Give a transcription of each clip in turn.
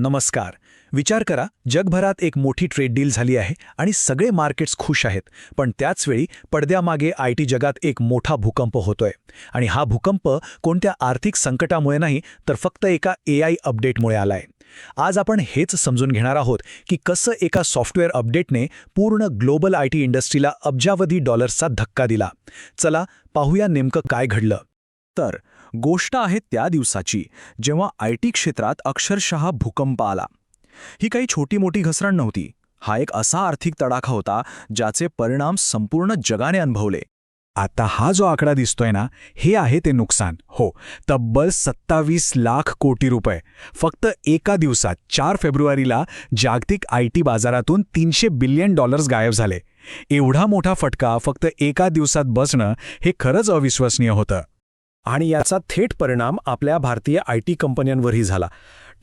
नमस्कार. विचार करा, जगभरात एक मोठी ट्रेड डील झाली आहे आणि सगळे मार्केट्स खुश आहेत. पण त्याचवेळी पडद्यामागे आयटी जगात एक मोठा भूकंप होतोय. आणि हा भूकंप कोणत्या आर्थिक संकटामुळे नाही, तर फक्त एका एआय अपडेटमुळे आलाय. आज आपण हेच समजून घेणार आहोत की कसं एका सॉफ्टवेअर अपडेटने पूर्ण ग्लोबल आयटी इंडस्ट्रीला अब्जावधी डॉलर्सचा धक्का दिला. चला पाहूया नेमकं काय घडलं. तर गोष्ट आहे त्या दिवसाची जेव्हा आयटी क्षेत्रात अक्षरशः भूकंप आला. ही काही छोटी मोठी घसरण नव्हती. हा एक असा आर्थिक तडाखा होता ज्याचे परिणाम संपूर्ण जगाने अनुभवले. आता हा जो आकडा दिसतोय ना, हे आहे ते नुकसान. हो, तब्बल 27 लाख कोटी रुपये. फक्त एका दिवसात 4 फेब्रुवारीला जागतिक आयटी बाजारातून $300 बिलियन गायब झाले. एवढा मोठा फटका फक्त एका दिवसात बसणं हे खरंच अविश्वसनीय होतं. आणि याचा थेट परिणाम आपल्या भारतीय आयटी कंपन्यांवरही झाला.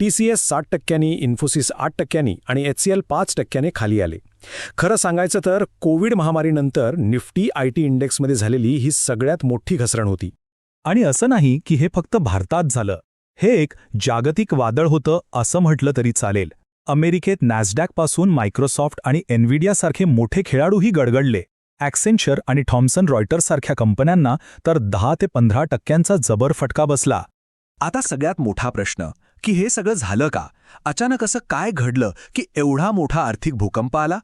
TCS 60%, इन्फोसिस 8% आणि HCL 5% खाली आले. खरं सांगायचं तर कोविड महामारीनंतर निफ्टी आयटी इंडेक्समध्ये झालेली ही सगळ्यात मोठी घसरण होती. आणि असं नाही की हे फक्त भारतात झालं. हे एक जागतिक वादळ होतं असं म्हटलं तरी चालेल. अमेरिकेत नॅसडॅकपासून मायक्रोसॉफ्ट आणि एनव्हिडियासारखे मोठे खेळाडूही गडगडले. ॲक्सेंचर आणि थॉम्सन रॉयटर्ससारख्या कंपन्यांना तर 10 ते 15% जबर फटका बसला. आता सगळ्यात मोठा प्रश्न की हे सगळं झालं का? अचानक असं काय घडलं की एवढा मोठा आर्थिक भूकंप आला?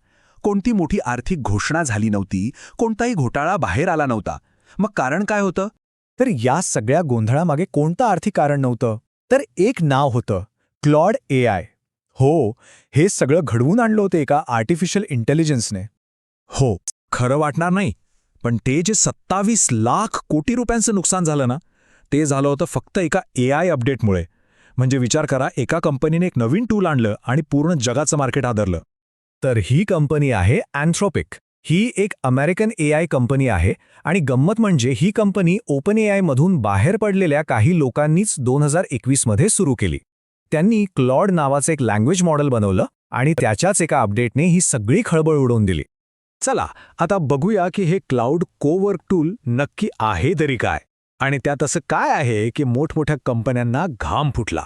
कोणती मोठी आर्थिक घोषणा झाली नव्हती, कोणताही घोटाळा बाहेर आला नव्हता. मग कारण काय होतं? तर या सगळ्या गोंधळामागे कोणतं आर्थिक कारण नव्हतं, तर एक नाव होतं, क्लॉड AI. हो, हे सगळं घडवून आणलं होतं एका आर्टिफिशियल इंटेलिजन्सने. हो, खरं वाटणार नाही, पण ते जे 27 लाख कोटी रुपयांचं नुकसान झालं ना, ते झालं होतं फक्त एका AI अपडेटमुळे. म्हणजे विचार करा, एका कंपनीने एक नवीन टूल आणलं आणि पूर्ण जगाचं मार्केट आदरलं. तर ही कंपनी आहे Anthropic. ही एक अमेरिकन AI कंपनी आहे आणि गंमत म्हणजे ही कंपनी ओपन AI मधून बाहेर पडलेल्या काही लोकांनीच 2021 मध्ये सुरू केली. त्यांनी क्लॉड नावाचं एक लँग्वेज मॉडेल बनवलं आणि त्याच्याच एका अपडेटने ही सगळी खळबळ उडवून दिली. चला आता बघूया की हे क्लाउड कोवर्क टूल नक्की आहे तरी काय, आणि त्यात असं काय आहे की मोठमोठ्या कंपन्यांना घाम फुटला.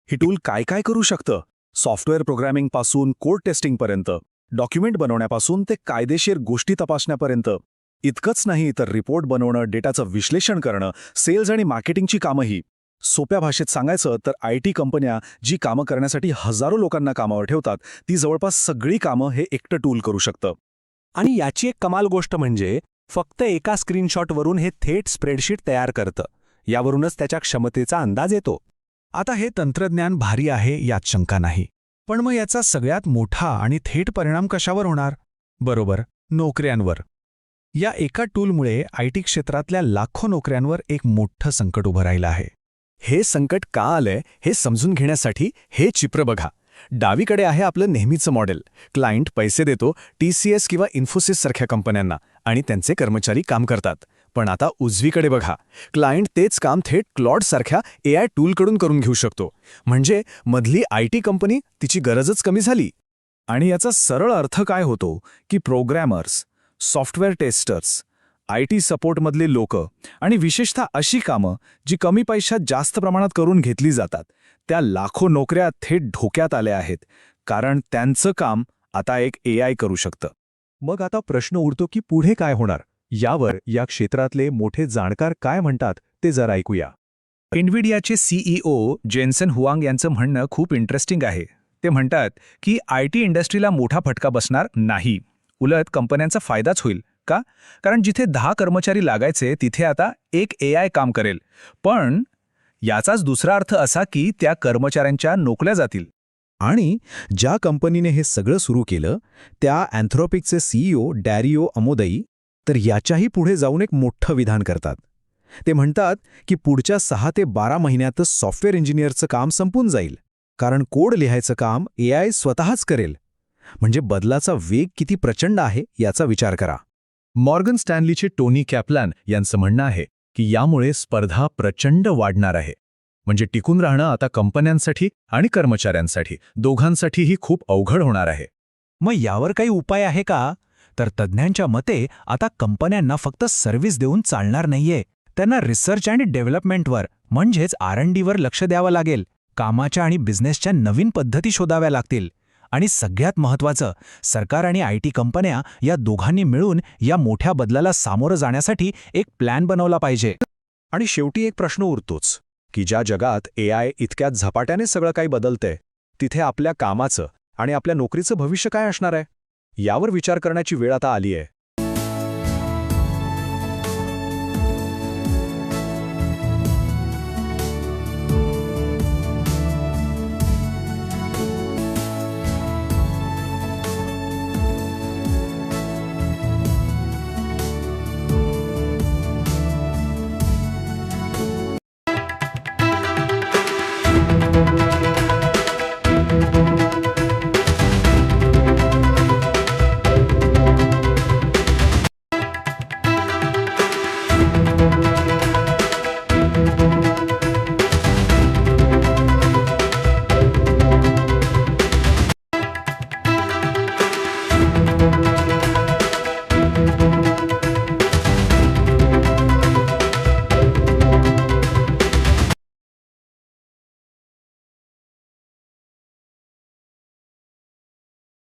ही टूल काय काय करू शकतं? सॉफ्टवेअर प्रोग्रॅमिंगपासून कोड टेस्टिंगपर्यंत, डॉक्युमेंट बनवण्यापासून ते कायदेशीर गोष्टी तपासण्यापर्यंत. इतकंच नाही तर रिपोर्ट बनवणं, डेटाचं विश्लेषण करणं, सेल्स आणि मार्केटिंगची कामंही. सोप्या भाषेत सांगायचं तर आयटी कंपन्या जी कामं करण्यासाठी हजारो लोकांना कामावर ठेवतात, ती जवळपास सगळी कामं हे एकटं टूल करू शकतं. आणि याची एक कमाल गोष्ट म्हणजे फक्त एका स्क्रीनशॉटवरून हे थेट स्प्रेडशीट तयार करतं. यावरूनच त्याच्या क्षमतेचा अंदाज येतो. आता हे तंत्रज्ञान भारी आहे यात शंका नाही, पण मग याचा सगळ्यात मोठा आणि थेट परिणाम कशावर होणार? बरोबर, नोकऱ्यांवर. या एका टूलमुळे आयटी क्षेत्रातल्या लाखो नोकऱ्यांवर एक मोठं संकट उभं राहिलं आहे. हे संकट का आलंय हे समजून घेण्यासाठी हे चित्र बघा. डावीकडे आहे आपलं नेहमीचं मॉडेल. क्लायंट पैसे देतो TCS किंवा इन्फोसिस सारख्या कंपन्यांना आणि त्यांचे कर्मचारी काम करतात. पण आता उजवीकडे बघा, क्लायंट तेच काम थेट क्लॉड सारख्या AI टूलकडून करून घेऊ शकतो. म्हणजे मधली आयटी कंपनी तिची गरजच कमी झाली. आणि याचा सरळ अर्थ काय होतो की प्रोग्रॅमर्स, सॉफ्टवेअर टेस्टर्स, आयटी सपोर्टमधले लोक आणि विशेषतः अशी कामं जी कमी पैशात जास्त प्रमाणात करून घेतली जातात, त्या लाखो नोकऱ्या थेट धोक्यात आल्या आहेत. कारण त्यांचं काम आता एक AI करू शकतं. मग आता प्रश्न उरतो की पुढे काय होणार? यावर या क्षेत्रातले मोठे जाणकार काय म्हणतात ते जरा ऐकूया. एनव्हिडियाचे CEO जेन्सन हुआंग यांचं म्हणणं खूप इंटरेस्टिंग आहे. ते म्हणतात की आयटी इंडस्ट्रीला मोठा फटका बसणार नाही, उलट कंपन्यांचा फायदाच होईल. का? कारण जिथे 10 कर्मचारी लागायचे तिथे आता एक AI काम करेल. पण याचाच दुसरा अर्थ असा की त्या कर्मचाऱ्यांच्या नोकल्या जातील. आणि ज्या कंपनीने हे सगळं सुरू केलं त्या अँथ्रोपिकचे CEO डॅरिओ अमोदई तर याच्याही पुढे जाऊन एक मोठं विधान करतात. ते म्हणतात की पुढच्या 6 ते 12 महिन्यातच सॉफ्टवेअर इंजिनिअरचं काम संपून जाईल, कारण कोड लिहायचं काम AI स्वतःच करेल. म्हणजे बदलाचा वेग किती प्रचंड आहे याचा विचार करा. मॉर्गन स्टॅनलीचे टोनी कॅप्लॅन यांचं म्हणणं आहे की यामुळे स्पर्धा प्रचंड वाढणार आहे. म्हणजे टिकून राहणं आता कंपन्यांसाठी आणि कर्मचाऱ्यांसाठी दोघांसाठीही खूप अवघड होणार आहे. मग यावर काही उपाय आहे का? तर तज्ज्ञांच्या मते आता कंपन्यांना फक्त सर्व्हिस देऊन चालणार नाहीये. त्यांना रिसर्च आणि डेव्हलपमेंटवर म्हणजेच R&Dवर लक्ष द्यावं लागेल. कामाच्या आणि बिझनेसच्या नवीन पद्धती शोधाव्या लागतील. आणि सगळ्यात महत्त्वाचं, सरकार आणि IT कंपन्या या दोघांनी मिळून या मोठ्या बदलाला सामोरं जाण्यासाठी एक प्लॅन बनवला पाहिजे. आणि शेवटी एक प्रश्न उरतोच की ज्या जगात AI इतक्या झपाट्याने सगळं काही बदलतंय, तिथे आपल्या कामाचं आणि आपल्या नोकरीचं भविष्य काय असणार आहे? यावर विचार करण्याची वेळ आता आली आहे.